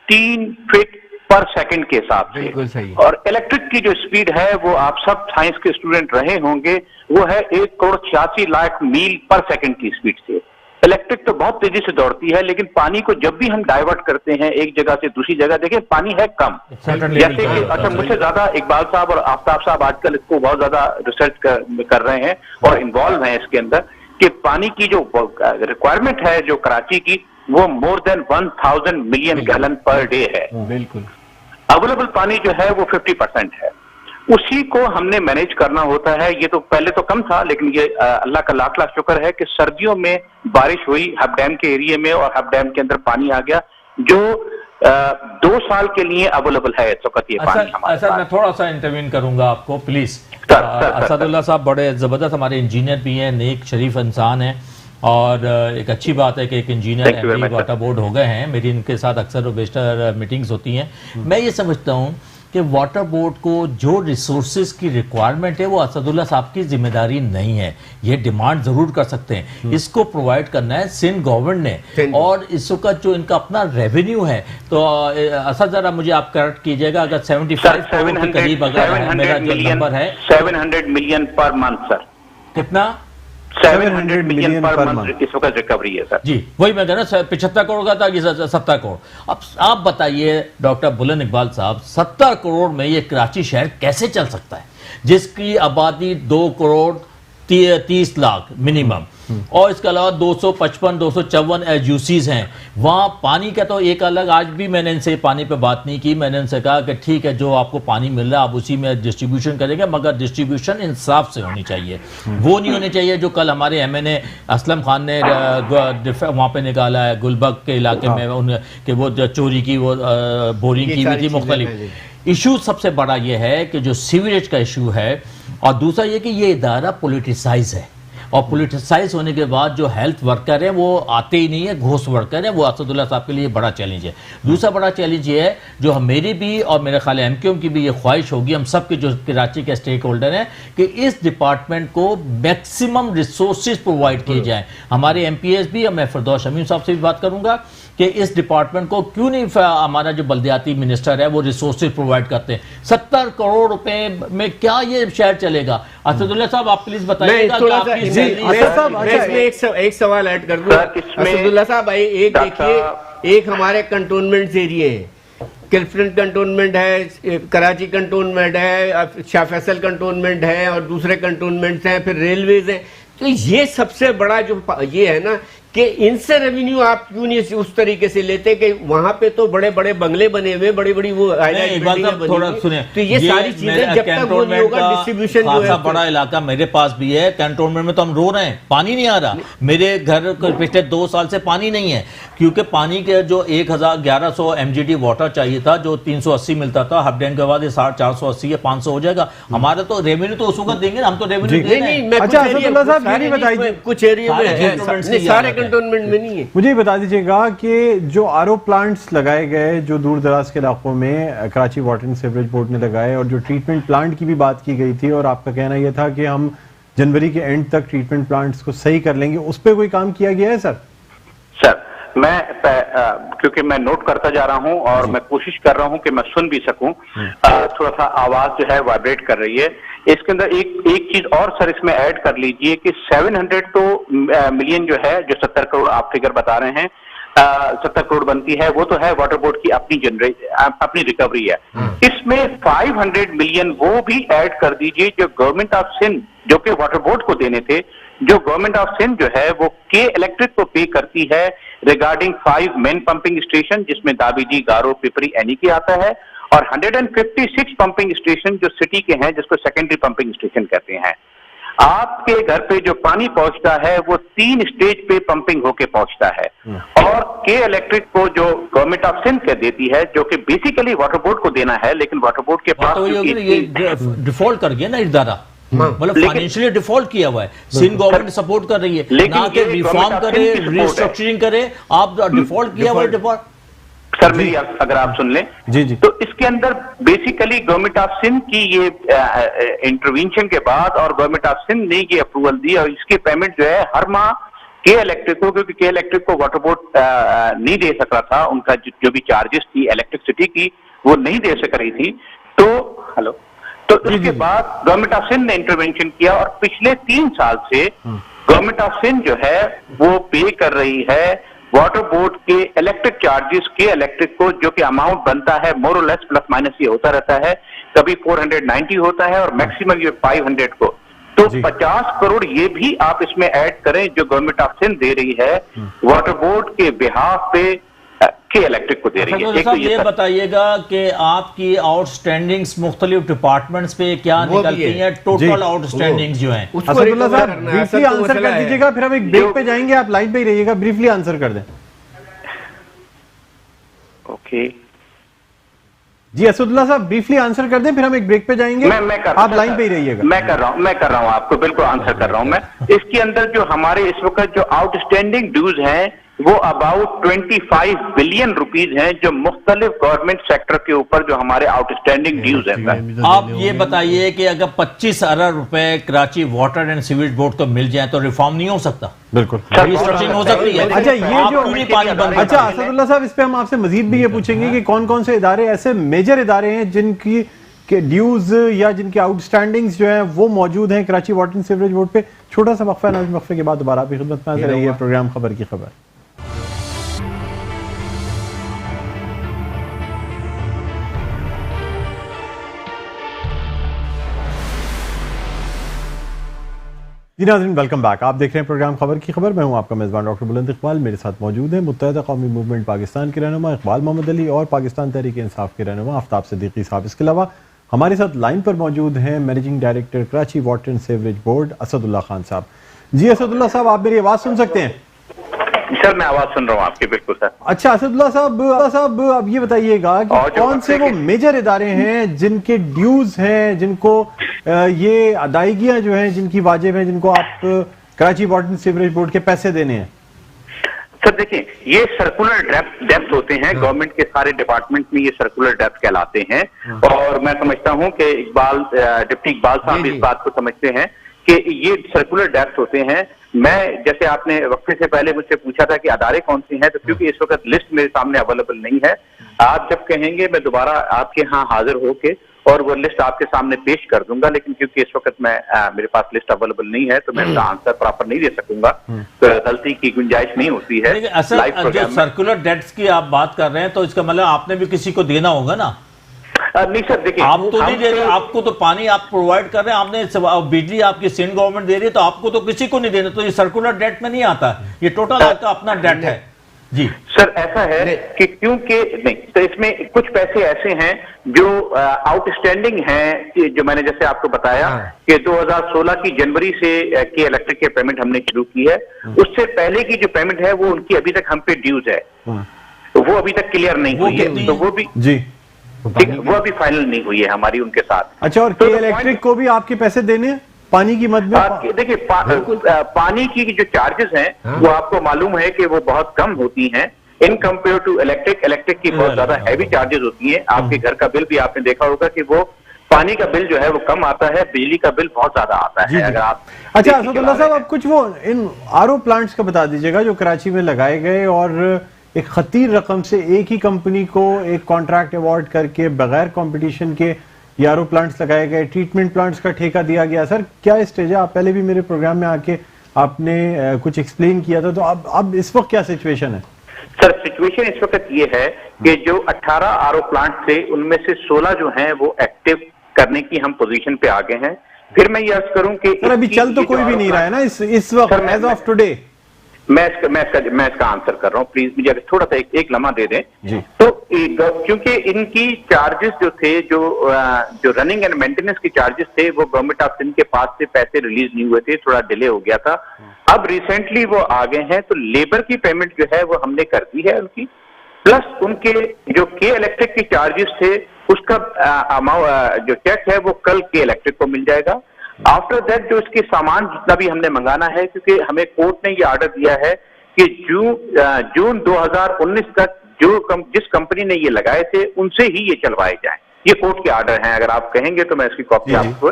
3 फीट पर सेकंड के हिसाब से। बिल्कुल सही। और इलेक्ट्रिक की जो स्पीड है वो आप सब साइंस के स्टूडेंट रहे होंगे, वो है 1,86,00,000 मील पर सेकंड की स्पीड से। इलेक्ट्रिक तो बहुत तेजी से दौड़ती है, लेकिन पानी को जब भी हम डाइवर्ट करते हैं एक जगह से दूसरी जगह, देखिए पानी है कम, जैसे कि अच्छा मुझसे ज्यादा इकबाल साहब और आफ्ताब साहब आजकल इसको बहुत ज्यादा रिसर्च कर रहे हैं और इन्वॉल्व हैं इसके अंदर, कि पानी की जो रिक्वायरमेंट है जो कराची की, वो more than 1000 million gallon per day है। बिल्कुल। अवेलेबल पानी जो है वो 50% है, उसी को हमने मैनेज करना होता है। ये तो पहले तो कम था, लेकिन ये अल्लाह का लाख लाख शुक्र है कि सर्दियों में बारिश हुई हब डैम के एरिया में और हब डैम के अंदर पानी आ गया, जो 2 साल के लिए अवेलेबल है इस वक्त ये पानी हमारे पास। मैं थोड़ा सा इंटरव्यू करूंगा आपको प्लीज। असदुल्ला साहब बड़े जबरदस्त हमारे इंजीनियर भी हैं, नेक शरीफ इंसान हैं, और एक अच्छी बात है कि एक इंजीनियर एमडी वाटर बोर्ड हो गए हैं। मेरी इनके साथ अक्सर बेशतर मीटिंग्स होती हैं। मैं ये समझता हूँ कि वाटर बोर्ड को जो रिसोर्सेज की रिक्वायरमेंट है वो असदुल्ला साहब की जिम्मेदारी नहीं है, ये डिमांड जरूर कर सकते हैं, इसको प्रोवाइड करना है सिंध गवर्नमेंट ने, और इस वक्त जो इनका अपना रेवेन्यू है, तो असद जरा मुझे आप करेक्ट कीजिएगा, अगर 75 करोड़ के करीब अगर मेरा जो नंबर है 700 मिलियन पर मंथ सर। कितना? 700 मिलियन पर मंथ इस वक्त रिकवरी है सर। जी वही मैं कह रहा हूँ, 75 करोड़ का था कि 70 करोड़। अब आप बताइए डॉक्टर बुलंद इकबाल साहब, 70 करोड़ में ये कराची शहर कैसे चल सकता है जिसकी आबादी 2 करोड़ 30 लाख मिनिमम, और इसके अलावा 255 254 एसयूसीज हैं। वहाँ पानी का तो एक अलग, आज भी मैंने इनसे पानी पे बात नहीं की। मैंने इनसे कहा कि ठीक है, जो आपको पानी मिल रहा है आप उसी में डिस्ट्रीब्यूशन करेंगे, मगर डिस्ट्रीब्यूशन इंसाफ से होनी चाहिए। वो नहीं होनी चाहिए जो कल हमारे MNA असलम खान ने वहाँ पे निकाला है गुलबर्ग के इलाके में, कि वो चोरी की वो बोरिंग की हुई थी मुख्तलिफ। इशू सबसे बड़ा ये है कि जो सीवरेज का इशू है, और दूसरा ये कि ये इदारा पोलिटिसाइज है, और पोलिटिसाइज होने के बाद जो हेल्थ वर्कर हैं वो आते ही नहीं है, घोस्ट वर्कर हैं। वो असदुल्ला साहब के लिए बड़ा चैलेंज है। दूसरा बड़ा चैलेंज ये है, जो मेरी भी और मेरे ख्याल MQM की भी ये ख्वाहिश होगी, हम सब के जो कराची के स्टेक होल्डर हैं, कि इस डिपार्टमेंट को मैक्सिमम रिसोर्सेज प्रोवाइड किए जाएं। हमारे MPs भी, मैं फिरदौस शमीम साहब से भी बात करूंगा कि इस डिपार्टमेंट को क्यों नहीं, हमारा जो बल्दियाती मिनिस्टर है वो रिसोर्सेज प्रोवाइड करते हैं। 70 करोड़ रुपए में क्या ये शहर चलेगा? असदुल्ला साहब आप प्लीज बताइएगा कि आपकी एक सवाल ऐड कर दूं असदुल्ला साहब भाई। एक देखिए, एक हमारे कंटोनमेंट एरिया है, किल्फटन कंटोनमेंट है, कराची कंटोनमेंट है, शाह फैसल कंटोनमेंट है, और दूसरे कंटोनमेंट्स हैं, फिर रेलवेज हैं। तो ये सबसे बड़ा जो ये है ना कि इनसे रेवेन्यू आप क्यों नहीं उस तरीके से लेते कि वहां पे तो बड़े बड़े बंगले बने हुए, बड़ी बड़ी वो थोड़ा सुने, तो ये सारी चीजें जब तक वो नहीं होगा, डिस्ट्रीब्यूशन जो है बड़ा इलाका मेरे पास भी है। कैंटोनमेंट में तो हम रो रहे हैं, पानी नहीं आ रहा। मेरे घर को पिछले 2 साल से पानी नहीं है, क्योंकि पानी के जो 1100 MGD वाटर चाहिए था, जो 380 मिलता था, हबडेन के बाद ये 480 या 500 हो जाएगा। हमारा तो रेवेन्यू तो उसको देंगे, हम तो रेवेन्यू कुछ एरिया में सारे कंटोनमेंट में नहीं है। मुझे बता दीजिएगा कि जो RO प्लांट्स लगाए गए जो दूर दराज के इलाकों में Karachi water and sewerage board ने लगाए, और जो ट्रीटमेंट प्लांट की भी बात की गई थी, और आपका कहना यह था कि हम जनवरी के एंड तक ट्रीटमेंट प्लांट्स को सही कर लेंगे, उस पर कोई काम किया गया है सर? सर मैं क्योंकि मैं नोट करता जा रहा हूं और मैं कोशिश कर रहा हूं कि मैं सुन भी सकूं, थोड़ा सा आवाज जो है वाइब्रेट कर रही है। इसके अंदर एक चीज और सर इसमें ऐड कर लीजिए कि 700 तो मिलियन जो है, जो 70 करोड़ आप फिगर बता रहे हैं, 70 करोड़ बनती है, वो तो है वाटर बोर्ड की अपनी रिकवरी है। इसमें 500 मिलियन वो भी ऐड कर दीजिए जो गवर्नमेंट ऑफ सिंध, जो कि वाटर बोर्ड को देने थे, जो गवर्नमेंट ऑफ सिंध जो है वो के इलेक्ट्रिक को पे करती है रिगार्डिंग 5 मेन पंपिंग स्टेशन, जिसमें दाबीजी, गारो, पिपरी, एनीके आता है, और 156 पंपिंग स्टेशन जो सिटी के हैं, जिसको सेकेंडरी पंपिंग स्टेशन कहते हैं। आपके घर पे जो पानी पहुंचता है वो 3 स्टेज पे पंपिंग होके पहुंचता है, और के इलेक्ट्रिक को जो गवर्नमेंट ऑफ सिंध के देती है, जो कि बेसिकली वाटर बोर्ड को देना है, लेकिन वाटर बोर्ड के पास डिफॉल्ट कर गया ना इदारा, मतलब फाइनेंशियली डिफॉल्ट किया हुआ है। सिंध गवर्नमेंट सपोर्ट कर रही है, ना कि रिफॉर्म करे, रिस्ट्रक्चरिंग करे, आप डिफॉल्ट किया हुआ है। डिफॉल्ट सर मेरी अगर आप सुन लें जी जी, तो इसके अंदर बेसिकली गवर्नमेंट ऑफ सिंध की ये इंटरवेंशन के बाद और गवर्नमेंट ऑफ सिंध ने ये अप्रूवल दी, और इसकी पेमेंट जो है हर माह के इलेक्ट्रिक को, क्योंकि के इलेक्ट्रिक को वाटर बोर्ड नहीं दे सक रहा था, उनका जो भी चार्जेस थी इलेक्ट्रिसिटी की वो नहीं दे सक रही थी। तो इसके बाद गवर्नमेंट ऑफ सिंध ने इंटरवेंशन किया, और पिछले 3 साल से गवर्नमेंट ऑफ सिंध जो है वो पे कर रही है वाटर बोर्ड के इलेक्ट्रिक चार्जेस के इलेक्ट्रिक को, जो कि अमाउंट बनता है मोर और लेस प्लस माइनस ये होता रहता है, कभी 490 होता है और मैक्सिमम ये 500 को। तो 50 करोड़ ये भी आप इसमें ऐड करें जो गवर्नमेंट ऑफ सिंध दे रही है वाटर बोर्ड के बिहाफ पे के इलेक्ट्रिक को दे रही है। तो ये बताइएगा कि आपकी आउटस्टैंडिंग्स मुख्तलिफ डिपार्टमेंट्स पे क्या निकलती हैं, टोटल आउटस्टैंडिंग्स जो हैं? असदुल्ला साहब ब्रीफली आंसर कर दीजिएगा, फिर हम एक ब्रेक पे जाएंगे, आप लाइन पे ही रहिएगा, ब्रीफली आंसर कर दें। ओके जी असदुल्ला साहब ब्रीफली आंसर कर दें, फिर हम एक ब्रेक पे जाएंगे, आप लाइन पे ही रहिएगा। मैं कर रहा हूं आपको बिल्कुल आंसर कर रहा हूं मैं। इसके अंदर जो हमारे इस वक्त जो आउटस्टैंडिंग ड्यूज हैं वो अबाउट 25 बिलियन रुपीज हैं, जो मुख्तलिफ गवर्नमेंट सेक्टर के ऊपर जो हमारे आउटस्टैंडिंग ड्यूज हैं। आप ये बताइए कि अगर 25 अरब रुपए Karachi water and sewage board को मिल जाए तो रिफॉर्म नहीं हो सकता? बिल्कुल रिस्ट्रक्चरिंग हो सकती है। अच्छा ये जो अच्छा असदुल्ला साहब, इस पे हम आपसे मजीद भी ये पूछेंगे कि कौन कौन से इदारे ऐसे मेजर इदारे हैं जिनकी के ड्यूज या जिनके आउटस्टैंडिंग्स जो है वो मौजूद हैं Karachi water and sewerage board पे। छोटा सा वक्फा है, वक्फे के बाद दोबारा आपकी खिदमत में हाजिर रहिए, प्रोग्राम खबर की खबर। जी नाज़रीन, वेलकम बैक। आप देख रहे हैं प्रोग्राम खबर की खबर। मैं हूं आपका मेज़बान डॉक्टर बुलंद इकबाल। मेरे साथ मौजूद है मुत्तहिदा कौमी मूवमेंट पाकिस्तान के रहनुमा इकबाल मोहम्मद अली और पाकिस्तान तहरीक इंसाफ के रहनुमा आफ्ताब सिद्दीकी साहब। इसके अलावा हमारे साथ लाइन पर मौजूद हैं managing director Karachi water and sewerage board Asadullah Khan साहब। जी असदुल्ला साहब, आप मेरी आवाज़ सुन सकते हैं? सर मैं आवाज सुन रहा हूँ आपकी, बिल्कुल सर। अच्छा असदुल्ला साहब, अब ये बताइएगा कि कौन से वो मेजर इदारे हैं जिनके ड्यूज हैं, जिनको ये अदायगियां जो हैं जिनकी वाजिब हैं, जिनको आप Karachi water and sewerage board के पैसे देने हैं? सर देखिए, ये सर्कुलर डेप्थ होते हैं, गवर्नमेंट के सारे डिपार्टमेंट में ये सर्कुलर डेप्थ कहलाते हैं। और मैं समझता हूँ कि डिप्टी इकबाल साहब भी इस बात को समझते हैं कि ये सर्कुलर डेप्थ होते हैं। मैं, जैसे आपने वक्फे से पहले मुझसे पूछा था कि अदारे कौन से हैं, तो क्योंकि इस वक्त लिस्ट मेरे सामने अवेलेबल नहीं है, आप जब कहेंगे मैं दोबारा आपके यहाँ हाजिर होके और वो लिस्ट आपके सामने पेश कर दूंगा, लेकिन क्योंकि इस वक्त मेरे पास लिस्ट अवेलेबल नहीं है तो मैं इसका आंसर प्रॉपर नहीं दे सकूंगा, तो गलती की गुंजाइश नहीं होती है। असल जो सर्कुलर डेट्स की आप बात कर रहे हैं तो इसका मतलब आपने भी किसी को देना होगा ना? नहीं सर, देखिए आप तो नहीं दे रहे, आपको तो पानी आप प्रोवाइड कर रहे हैं, आपने बिजली आपकी सेंट्रल गवर्नमेंट दे रही है, तो आपको तो किसी को नहीं देना, तो ये सर्कुलर डेट में नहीं आता, ये टोटल आपका अपना डेट है। जी सर, ऐसा है कि क्योंकि नहीं, तो इसमें कुछ पैसे ऐसे हैं जो आउटस्टैंडिंग हैं, जो मैंने जैसे आपको बताया कि 2016 की जनवरी से के इलेक्ट्रिक के पेमेंट हमने शुरू की है, उससे पहले की जो पेमेंट है वो उनकी अभी तक हम पे ड्यूज है, वो अभी तक क्लियर नहीं हुई है, तो वो भी जी वो अभी फाइनल नहीं हुई है हमारी उनके साथ। अच्छा, और के इलेक्ट्रिक को भी आपके पैसे देने हैं पानी की मद में? देखिए पानी की जो चार्जेस हैं वो आपको मालूम है कि वो बहुत कम होती हैं इन कंपेयर टू इलेक्ट्रिक की बहुत ज्यादा हैवी चार्जेस होती हैं। आपके घर का बिल भी आपने देखा होगा कि वो पानी का बिल जो है वो कम आता है, बिजली का बिल बहुत ज्यादा आता है। अगर आप अच्छा असदुल्ला साहब, आप कुछ वो इन आरओ प्लांट्स का बता दीजिएगा जो कराची में लगाए गए और एक खतीर रकम से एक ही कंपनी को एक कॉन्ट्रैक्ट अवार्ड करके बगैर कंपटीशन के आरओ प्लांट्स लगाए गए, ट्रीटमेंट प्लांट्स का ठेका दिया गया। सर क्या स्टेज है? आप पहले भी मेरे प्रोग्राम में आके आपने कुछ एक्सप्लेन किया था, तो अब इस वक्त क्या सिचुएशन है? सर सिचुएशन इस वक्त ये है कि जो 18 आरओ प्लांट थे उनमें से 16 जो हैं वो एक्टिव करने की हम पोजीशन पे आ गए हैं। फिर मैं ये अर्ज करूं कि सर अभी चल तो कोई भी नहीं रहा है ना इस वक्त एज ऑफ टुडे? मैं इसका आंसर कर रहा हूं, प्लीज मुझे अगर थोड़ा सा एक लम्हा दे दें जी। तो क्योंकि इनकी चार्जेस जो थे, जो रनिंग एंड मेंटेनेंस की चार्जेस थे, वो गवर्नमेंट ऑफ सिंध के पास से पैसे रिलीज नहीं हुए थे, थोड़ा डिले हो गया था। अब रिसेंटली वो आ गए हैं, तो लेबर की पेमेंट जो है वो हमने कर दी है उनकी, प्लस उनके जो के इलेक्ट्रिक की चार्जेस थे उसका जो चेक है वो कल के इलेक्ट्रिक को मिल जाएगा। आफ्टर दैट जो इसके सामान जितना भी हमने मंगाना है, क्योंकि हमें कोर्ट ने ये ऑर्डर दिया है कि जून 2019 तक जिस कंपनी ने ये लगाए थे उनसे ही ये चलवाए जाएं, ये कोर्ट के ऑर्डर हैं। अगर आप कहेंगे तो मैं इसकी कॉपी आपको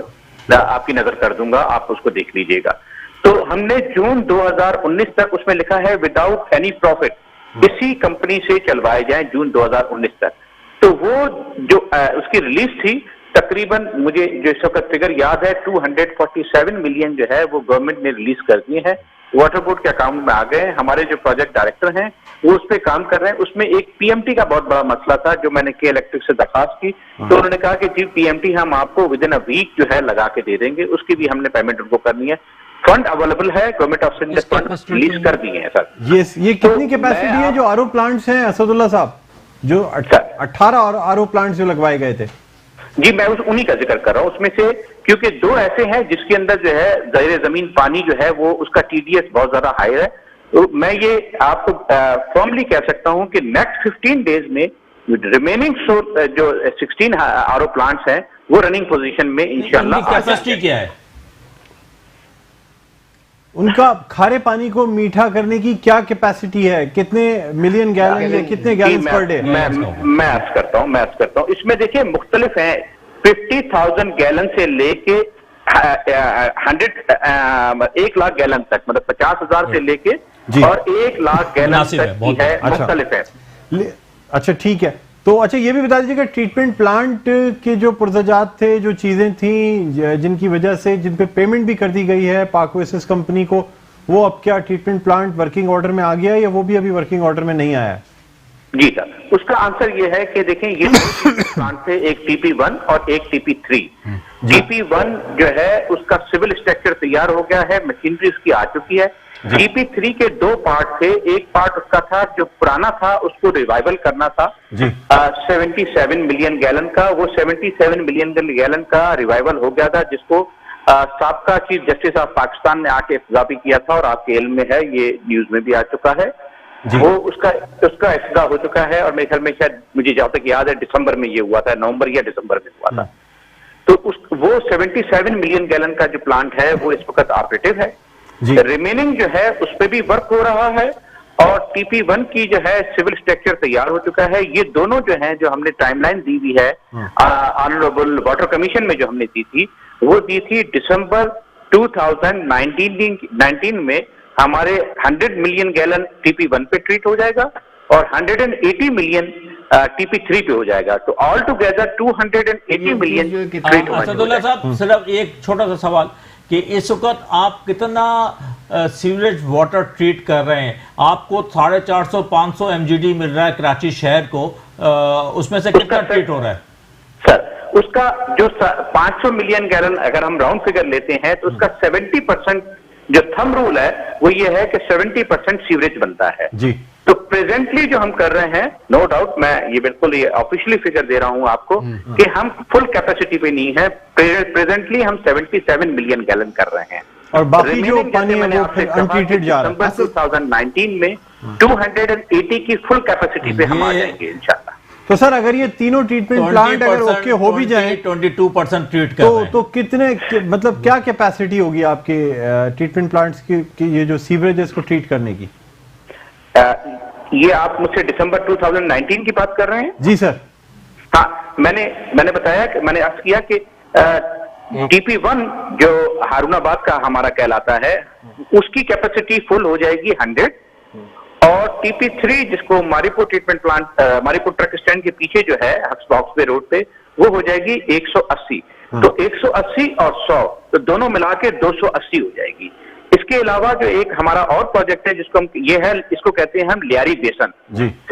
आपकी नजर कर दूंगा, आप उसको देख लीजिएगा। तो हमने जून 2019 तक उसमें लिखा है विदाउट एनी प्रॉफिट, इसी कंपनी से चलवाए जाएं जून 2019 तक। तो वो जो उसकी रिलीज थी, तकरीबन मुझे जो इस वक्त फिगर याद है 247 मिलियन जो है वो गवर्नमेंट ने रिलीज कर दिए हैं, वाटर बोर्ड के अकाउंट में आ गए हैं। हमारे जो प्रोजेक्ट डायरेक्टर हैं वो उस पर काम कर रहे हैं। उसमें एक पीएमटी का बहुत बड़ा मसला था जो मैंने के इलेक्ट्रिक से दरखास्त की, तो उन्होंने कहा कि जी पीएमटी हम आपको विद इन अ वीक जो है लगा के दे देंगे, उसकी भी हमने पेमेंट उनको करनी है। फंड अवेलेबल है, गवर्नमेंट ऑफ सिंध ने फंड रिलीज कर दिए हैं सर। ये कितनी कैपेसिटी है जो आरओ प्लांट्स हैं असदुल्ला साहब, जो 18 और आरओ प्लांट्स जो लगवाए गए थे? जी मैं उन्हीं का जिक्र कर रहा हूं। उसमें से क्योंकि दो ऐसे हैं जिसके अंदर जो है ज़ाहिर जमीन पानी जो है वो उसका टीडीएस बहुत ज्यादा हाई है, तो मैं ये आपको फॉर्मली कह सकता हूं कि नेक्स्ट 15 डेज में रिमेनिंग जो 16 आरओ प्लांट्स हैं वो रनिंग पोजीशन में इंशाल्लाह। कैपेसिटी क्या है उनका? खारे पानी को मीठा करने की क्या कैपेसिटी है? कितने मिलियन गैलन या कितने गैलन पर डे? मैं अर्ज करता हूं। इसमें देखिए मुख्तलिफ है, 50,000 गैलन से लेके 1 लाख गैलन तक, मतलब 50,000 से लेके और 1 लाख गैलन तक की है, मुख्तलिफ है। अच्छा ठीक है, तो अच्छा ये भी बता दीजिएगा ट्रीटमेंट प्लांट के जो पुरज़ात थे, जो चीजें थी जिनकी वजह से जिन पे पेमेंट भी कर दी गई है पाक ओएसिस कंपनी को, वो अब क्या ट्रीटमेंट प्लांट वर्किंग ऑर्डर में आ गया है या वो भी अभी वर्किंग ऑर्डर में नहीं आया? जी सर, उसका आंसर ये है कि देखें ये प्लांट थे, एक TP1 और एक TP3। TP1 जो है उसका सिविल स्ट्रक्चर तैयार हो गया है, मशीनरी उसकी आ चुकी है। TP3 के 2 पार्ट थे, एक पार्ट उसका था जो पुराना था उसको रिवाइवल करना था 77 मिलियन गैलन का, वो 77 मिलियन गैलन का रिवाइवल हो गया था, जिसको साबका चीफ जस्टिस ऑफ पाकिस्तान ने आके इफ्तिताह भी किया था और आपके इल्म में है, ये न्यूज में भी आ चुका है। वो उसका इफ्तिताह हो चुका है और मेरे ख्याल में शायद मुझे जहां तक याद है दिसंबर में ये हुआ था, नवंबर या दिसंबर में हुआ था। तो वो 77 मिलियन गैलन का जो प्लांट है वो इस वक्त ऑपरेटिव है। रिमेनिंग जो है उस पर भी वर्क हो रहा है और TP1 की जो है सिविल स्ट्रक्चर तैयार हो चुका है। ये दोनों जो है जो हमने टाइमलाइन दी हुई है ऑनरेबल वाटर कमीशन में जो हमने दी थी, वो दी थी दिसंबर 2019 में हमारे 100 मिलियन गैलन TP1 पे ट्रीट हो जाएगा और 180 मिलियन TP3 पे हो जाएगा। तो ऑल टुगेदर 280 मिलियन ट्रीट हो असदुल्ला साहब, सिर्फ एक छोटा सा सवाल कि इस वक्त आप कितना सीवरेज वाटर ट्रीट कर रहे हैं? आपको 450-500 MGD मिल रहा है कराची शहर को, उसमें से कितना ट्रीट हो रहा है? सर उसका जो 500 मिलियन गैलन अगर हम राउंड फिगर लेते हैं तो उसका 70% जो थंब रूल है वो ये है कि 70% सीवरेज बनता है जी। तो प्रेजेंटली जो हम कर रहे हैं, नो डाउट मैं ये बिल्कुल ये ऑफिशियली फिगर दे रहा हूं आपको कि हम फुल कैपेसिटी पे नहीं है। प्रेजेंटली हम 77 मिलियन गैलन कर रहे हैं और बाकी जो पानी है वो फिर अनट्रीटेड जा रहा है। दिसंबर 2019 में 280 की फुल कैपेसिटी पे हम आ जाएंगे इंशाल्लाह। तो सर अगर ये तीनों ट्रीटमेंट प्लांट अगर ओके हो भी जाए 22% ट्रीट कर तो कितने मतलब क्या कैपेसिटी होगी आपके ट्रीटमेंट प्लांट्स की ये जो सीवरेज है इसको ट्रीट करने की? ये आप मुझसे दिसंबर 2019 की बात कर रहे हैं? जी सर। हाँ, मैंने बताया कि मैंने अर्ज किया कि TP1 जो हारूनाबाद का हमारा कहलाता है उसकी कैपेसिटी फुल हो जाएगी 100 और TP3 जिसको Mauripur treatment plant Mauripur truck stand के पीछे जो है हक्सबॉक्सवे रोड पे वो हो जाएगी 180। तो 180 और 100 तो दोनों मिला के 280 हो जाएगी। इसके अलावा जो एक हमारा और प्रोजेक्ट है जिसको हम ये है, इसको कहते हैं हम लियारी बेसन।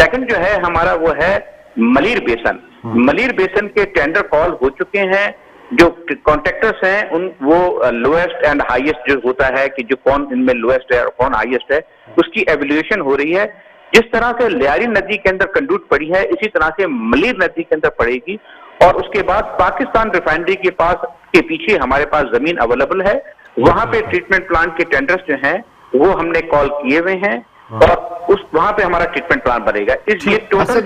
सेकंड जो है हमारा वो है मलीर बेसन। मलीर बेसन के टेंडर कॉल हो चुके हैं। जो कॉन्ट्रैक्टर्स हैं उन वो लोएस्ट एंड हाईएस्ट जो होता है कि जो कौन इनमें लोएस्ट है और कौन हाईएस्ट है उसकी एवेल्यूएशन हो रही है। जिस तरह से लियारी नदी के अंदर कंडूट पड़ी है इसी तरह से मलीर नदी के अंदर पड़ेगी और उसके बाद पाकिस्तान रिफाइनरी के पास के पीछे हमारे पास जमीन अवेलेबल है, वहां पे ट्रीटमेंट प्लांट के टेंडर्स जो हैं वो हमने कॉल किए हुए हैं और उस वहां पे हमारा ट्रीटमेंट प्लांट बनेगा। इसलिए टोटल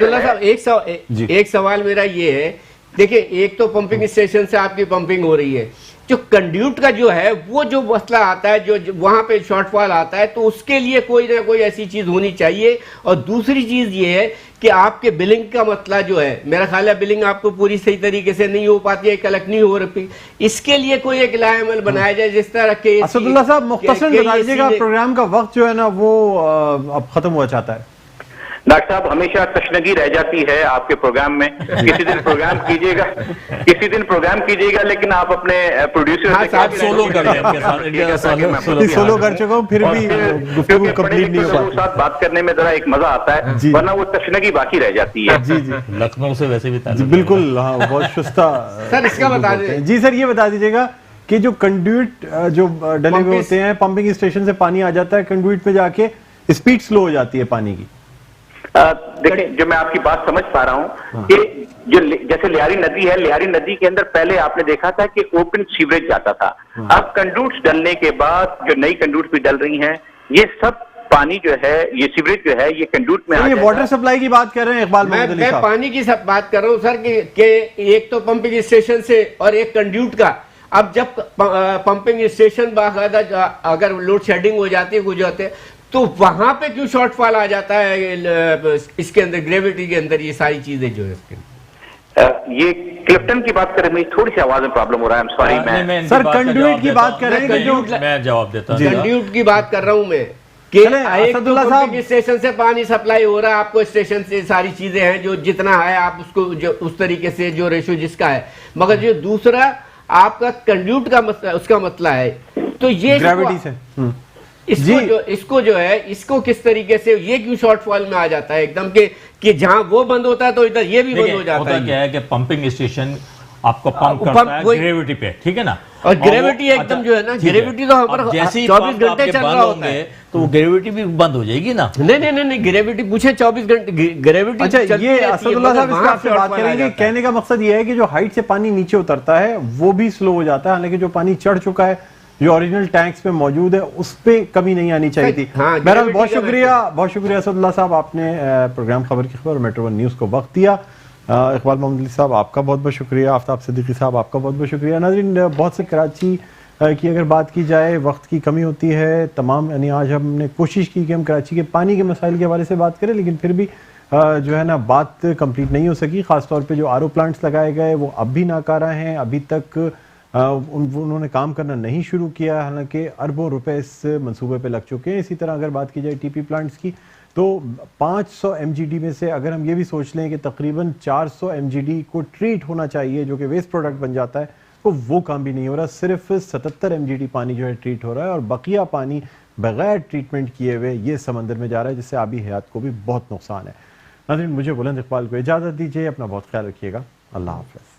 एक सवाल मेरा ये है, देखिए एक तो पंपिंग स्टेशन से आपकी पंपिंग हो रही है, जो कंड्यूट का जो है वो जो मसला आता है जो वहां पे शॉर्टफॉल आता है तो उसके लिए कोई ना कोई ऐसी चीज होनी चाहिए। और दूसरी चीज ये है कि आपके बिलिंग का मसला जो है, मेरा ख्याल है बिलिंग आपको पूरी सही तरीके से नहीं हो पाती है, कलेक्ट नहीं हो रही, इसके लिए कोई एक लाएमल बनाया जाए जिस तरह के। असदुल्ला साहब मुख्तसर बता दीजिएगा, प्रोग्राम का वक्त जो है ना वो अब खत्म हुआ चाहता है। डॉक्टर साहब हमेशा तशनगी रह जाती है आपके प्रोग्राम में। किसी दिन प्रोग्राम कीजिएगा लेकिन आप अपने प्रोड्यूसर सोलो कर चुका हूँ फिर भी गुफ्तगू कंप्लीट नहीं हो पाती। साथ बात करने में जरा एक मजा आता है वरना वो तशनगी बाकी रह जाती है। जी लखनऊ से वैसे भी बिल्कुल हाँ बहुत शुस्ता। सर इसका बता दीजिए। जी सर ये बता दीजिएगा कि जो कंड्यूट जो डले हुए होते हैं पंपिंग स्टेशन से पानी आ जाता है कंड्यूट में जाके स्पीड स्लो हो जाती है पानी की। देखिए जो मैं आपकी बात समझ पा रहा हूँ कि जो जैसे लियारी नदी है, लियारी नदी के अंदर पहले आपने देखा था कि ओपन सीवरेज जाता था। अब कंडूट्स डलने के बाद जो नई कंडूट्स भी डल रही हैं ये सब पानी जो है ये सीवरेज जो है ये कंडूट में ये वाटर सप्लाई की बात कर रहे हैं इकबाल मोहम्मद अली साहब। मैं पानी की सब बात कर रहा हूँ सर कि एक तो पंपिंग स्टेशन से और एक कंडूट का। अब जब पंपिंग स्टेशन बाकायदा अगर लोड शेडिंग हो जाती है कुछ होते हैं तो वहां पे क्यों शॉर्टफॉल आ जाता है इसके अंदर ग्रेविटी के अंदर ये सारी चीजें जो है इसके। ये क्लिफ्टन की बात करें, मेरी थोड़ी सी आवाज में प्रॉब्लम हो रहा है, I'm sorry, मैं सर कंड्यूट की बात कर रहे हैं जो मैं जवाब देता हूं। कंड्यूट की बात कर रहा हूं मैं कि असदुल्ला साहब स्टेशन से पानी सप्लाई हो रहा है, आपको स्टेशन से सारी चीजें हैं जो जितना है आप उसको जो उस तरीके से जो रेशियो जिसका है, मगर जो दूसरा आपका कंड्यूट का मसला उसका मसला है तो ये ग्रेविटी से इसको जो है इसको किस तरीके से ये क्यों शॉर्टफॉल में आ जाता है एकदम कि जहां वो बंद होता है तो इधर ये भी बंद हो जाता है। क्या है कि पंपिंग स्टेशन आपको पंप करता है ग्रेविटी पे, ठीक है ना। और ग्रेविटी एकदम जो है ना, ग्रेविटी तो हमारा जैसे ही 24 घंटे चल रहा होता है, तो वो ग्रेविटी भी बंद हो जाएगी ना। नहीं, ग्रेविटी पूछे 24 घंटे ग्रेविटी। अच्छा, ये असदुल्लाह साहब इसका आपसे बात करेंगे। कहने का मकसद ये है कि जो हाइट से पानी नीचे उतरता है वो भी स्लो हो जाता है, हालांकि जो पानी चढ़ चुका है, जो ओरिजिनल टैंक्स में मौजूद है, उस पे कमी नहीं आनी चाहिए थी। बहरहाल बहुत शुक्रिया असदुल्लाह साहब, आपने प्रोग्राम खबर की खबर मेट्रो 1 न्यूज़ को वक्त दिया। इकबाल मोहम्मद अली साहब आपका बहुत बहुत शुक्रिया, आफ्ताब सिद्दीकी साहब आपका बहुत बहुत शुक्रिया। नाज़रीन, बहुत से कराची की अगर बात की जाए, वक्त की कमी होती है तमाम, यानी आज हमने कोशिश की कि हम कराची के पानी के मसाइल के हवाले से बात करें, लेकिन फिर भी जो है ना बात कंप्लीट नहीं हो सकी। ख़ासतौर पे जो आरओ प्लांट्स लगाए गए वो अब भी नाकारा हैं, अभी तक उन्होंने काम करना नहीं शुरू किया, हालांकि अरबों रुपए इस मंसूबे पे लग चुके हैं। इसी तरह अगर बात की जाए टीपी प्लांट्स की, तो 500 MGD में से अगर हम ये भी सोच लें कि तकरीबन 400 MGD को ट्रीट होना चाहिए, जो कि वेस्ट प्रोडक्ट बन जाता है, तो वो काम भी नहीं हो रहा। सिर्फ 77 MGD पानी जो है ट्रीट हो रहा है, और बकिया पानी बगैर ट्रीटमेंट किए हुए ये समंदर में जा रहा है, जिससे आबी हयात को भी बहुत नुकसान है। नाज़रीन, मुझे बुलंद इकबाल को इजाज़त दीजिए, अपना बहुत ख्याल रखिएगा, अल्लाह हाफ़िज़।